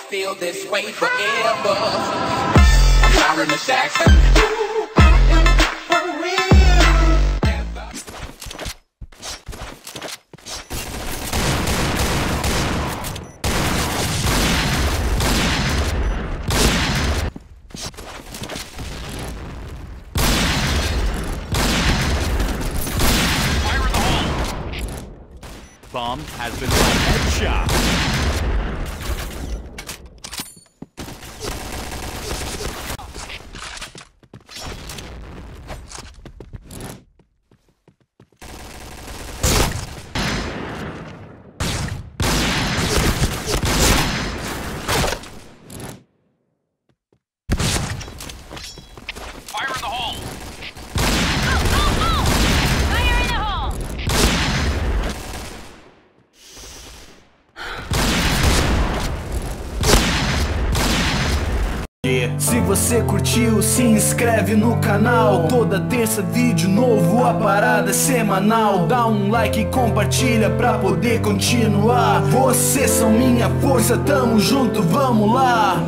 feel this way forever. I'm Tyron the Saxon. Bomb has been headshot. Fire in the hole! Fire in the hole! Se você curtiu, se inscreve no canal. Toda terça vídeo novo, a parada é semanal. Dá um like e compartilha pra poder continuar. Vocês são minha força, tamo junto, vamos lá.